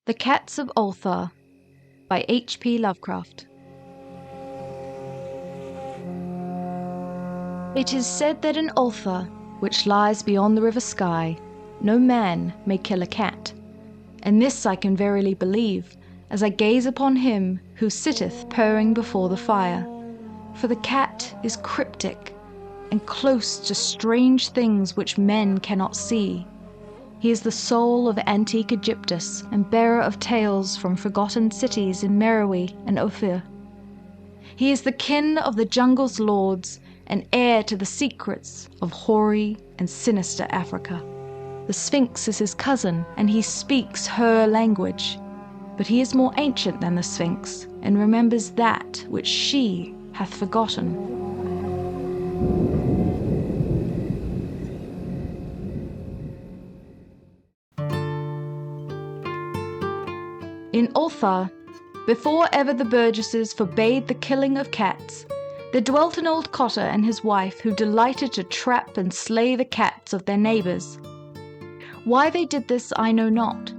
The Cats of Ulthar by H.P. Lovecraft. It is said that in Ulthar, which lies beyond the river Sky, no man may kill a cat. And this I can verily believe, as I gaze upon him who sitteth purring before the fire. For the cat is cryptic, and close to strange things which men cannot see. He is the soul of antique Egyptus, and bearer of tales from forgotten cities in Meroe and Ophir. He is the kin of the jungle's lords, and heir to the secrets of hoary and sinister Africa. The Sphinx is his cousin, and he speaks her language. But he is more ancient than the Sphinx, and remembers that which she hath forgotten. In Ulthar, before ever the burgesses forbade the killing of cats, there dwelt an old cotter and his wife who delighted to trap and slay the cats of their neighbours. Why they did this I know not,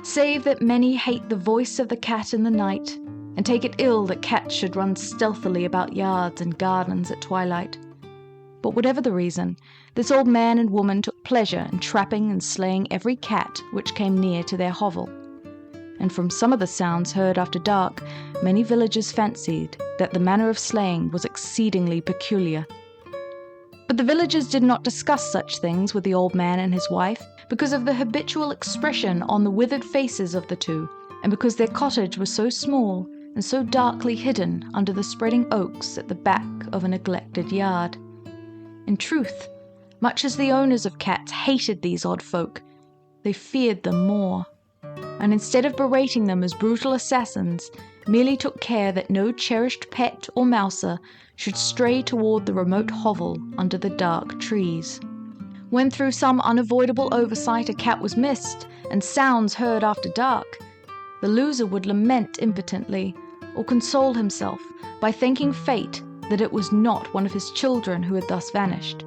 save that many hate the voice of the cat in the night, and take it ill that cats should run stealthily about yards and gardens at twilight. But whatever the reason, this old man and woman took pleasure in trapping and slaying every cat which came near to their hovel. And from some of the sounds heard after dark, many villagers fancied that the manner of slaying was exceedingly peculiar. But the villagers did not discuss such things with the old man and his wife, because of the habitual expression on the withered faces of the two, and because their cottage was so small and so darkly hidden under the spreading oaks at the back of a neglected yard. In truth, much as the owners of cats hated these odd folk, they feared them more, and instead of berating them as brutal assassins, merely took care that no cherished pet or mouser should stray toward the remote hovel under the dark trees. When through some unavoidable oversight a cat was missed, and sounds heard after dark, the loser would lament impotently, or console himself by thanking fate that it was not one of his children who had thus vanished.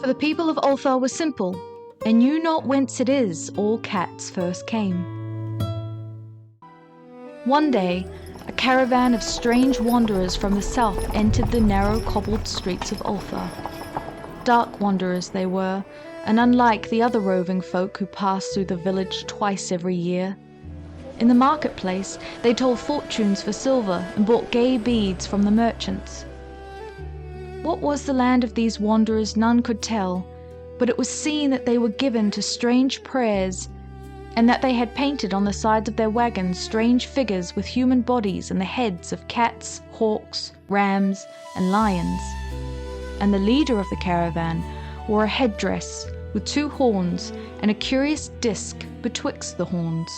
For the people of Ulthar were simple, and knew not whence it is all cats first came. One day, a caravan of strange wanderers from the south entered the narrow cobbled streets of Ulthar. Dark wanderers they were, and unlike the other roving folk who passed through the village twice every year. In the marketplace, they told fortunes for silver and bought gay beads from the merchants. What was the land of these wanderers none could tell, but it was seen that they were given to strange prayers, and that they had painted on the sides of their wagons strange figures with human bodies and the heads of cats, hawks, rams, and lions. And the leader of the caravan wore a headdress with 2 horns and a curious disc betwixt the horns.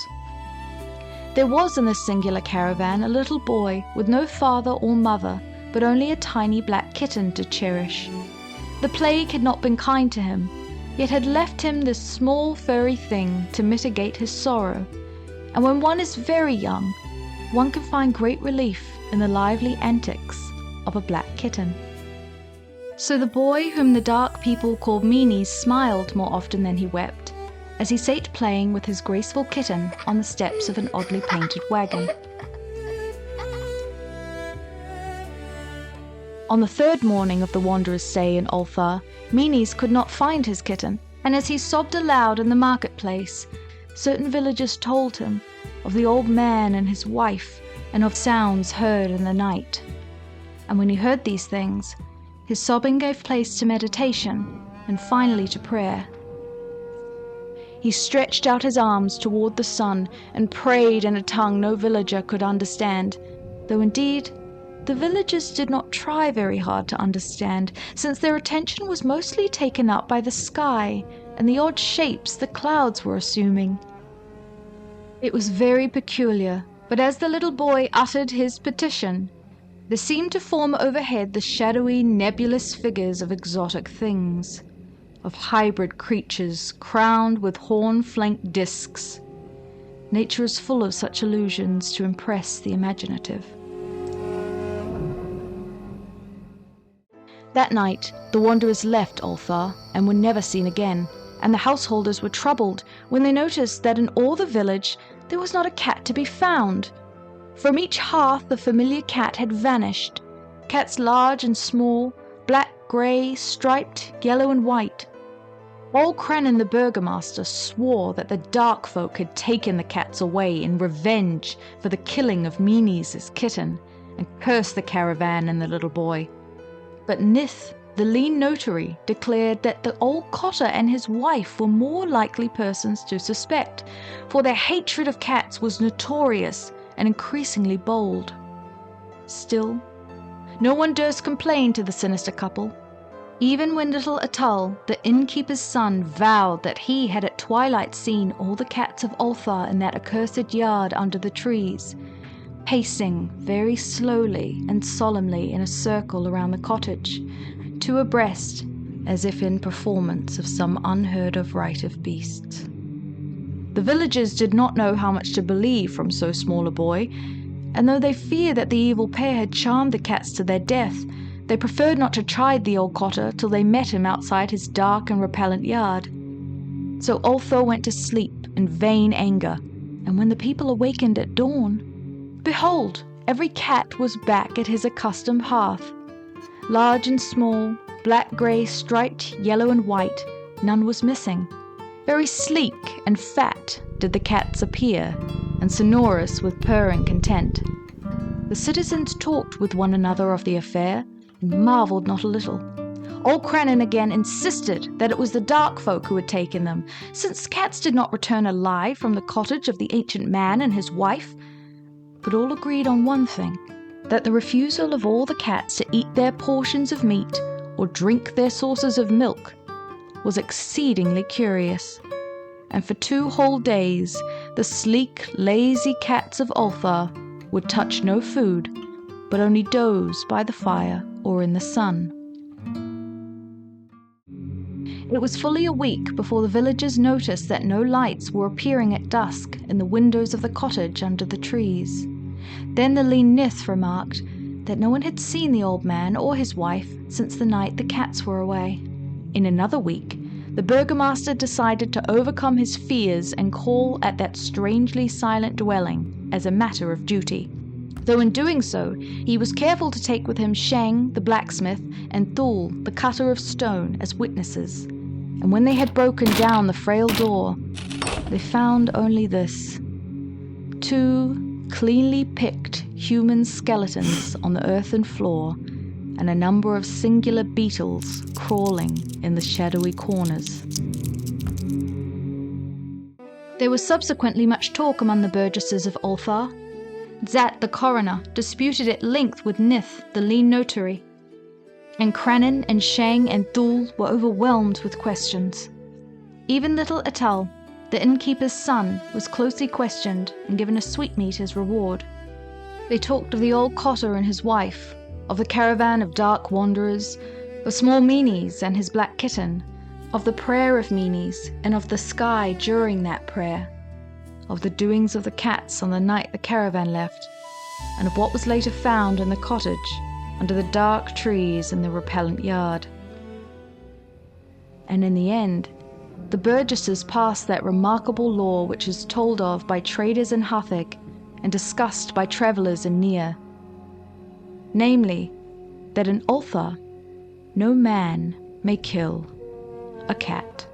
There was in this singular caravan a little boy with no father or mother, but only a tiny black kitten to cherish. The plague had not been kind to him, yet had left him this small furry thing to mitigate his sorrow, and when one is very young, one can find great relief in the lively antics of a black kitten. So the boy whom the dark people called Meanies smiled more often than he wept, as he sate playing with his graceful kitten on the steps of an oddly painted wagon. On the 3rd morning of the wanderer's stay in Ulthar, Meanies could not find his kitten, and as he sobbed aloud in the marketplace, certain villagers told him of the old man and his wife, and of sounds heard in the night. And when he heard these things, his sobbing gave place to meditation, and finally to prayer. He stretched out his arms toward the sun, and prayed in a tongue no villager could understand, though indeed the villagers did not try very hard to understand, since their attention was mostly taken up by the sky and the odd shapes the clouds were assuming. It was very peculiar, but as the little boy uttered his petition, there seemed to form overhead the shadowy, nebulous figures of exotic things, of hybrid creatures crowned with horn-flanked discs. Nature is full of such illusions to impress the imaginative. That night, the wanderers left Ulthar and were never seen again, and the householders were troubled when they noticed that in all the village there was not a cat to be found. From each hearth the familiar cat had vanished. Cats large and small, black, grey, striped, yellow and white. Old Cranon the burgomaster swore that the dark folk had taken the cats away in revenge for the killing of Menes' kitten, and cursed the caravan and the little boy. But Nith, the lean notary, declared that the old cotter and his wife were more likely persons to suspect, for their hatred of cats was notorious and increasingly bold. Still, no one durst complain to the sinister couple, even when little Atal, the innkeeper's son, vowed that he had at twilight seen all the cats of Ulthar in that accursed yard under the trees, pacing very slowly and solemnly in a circle around the cottage, two abreast, as if in performance of some unheard-of rite of beasts. The villagers did not know how much to believe from so small a boy, and though they feared that the evil pair had charmed the cats to their death, they preferred not to chide the old cotter till they met him outside his dark and repellent yard. So Ulthar went to sleep in vain anger, and when the people awakened at dawn, behold, every cat was back at his accustomed hearth. Large and small, black-grey, striped, yellow and white, none was missing. Very sleek and fat did the cats appear, and sonorous with purring content. The citizens talked with one another of the affair, and marvelled not a little. Old Cranon again insisted that it was the dark folk who had taken them, since cats did not return alive from the cottage of the ancient man and his wife. But all agreed on one thing, that the refusal of all the cats to eat their portions of meat or drink their sources of milk was exceedingly curious. And for 2 whole days the sleek, lazy cats of Ulthar would touch no food, but only doze by the fire or in the sun. It was fully a week before the villagers noticed that no lights were appearing at dusk in the windows of the cottage under the trees. Then the lean Nith remarked that no one had seen the old man or his wife since the night the cats were away. In another week, the burgomaster decided to overcome his fears and call at that strangely silent dwelling as a matter of duty. Though in doing so, he was careful to take with him Sheng, the blacksmith, and Thul, the cutter of stone, as witnesses. And when they had broken down the frail door, they found only this: 2 cleanly picked human skeletons on the earthen floor, and a number of singular beetles crawling in the shadowy corners. There was subsequently much talk among the burgesses of Ulthar. Zat, the coroner, disputed at length with Nith, the lean notary, and Cranon and Sheng and Thul were overwhelmed with questions. Even little Atal, the innkeeper's son, was closely questioned and given a sweetmeat as reward. They talked of the old cotter and his wife, of the caravan of dark wanderers, of small Menes and his black kitten, of the prayer of Menes and of the sky during that prayer, of the doings of the cats on the night the caravan left, and of what was later found in the cottage under the dark trees in the repellent yard. And in the end, the burgesses passed that remarkable law which is told of by traders in Akhed and discussed by travellers in Nile, namely, that in Ulthar no man may kill a cat.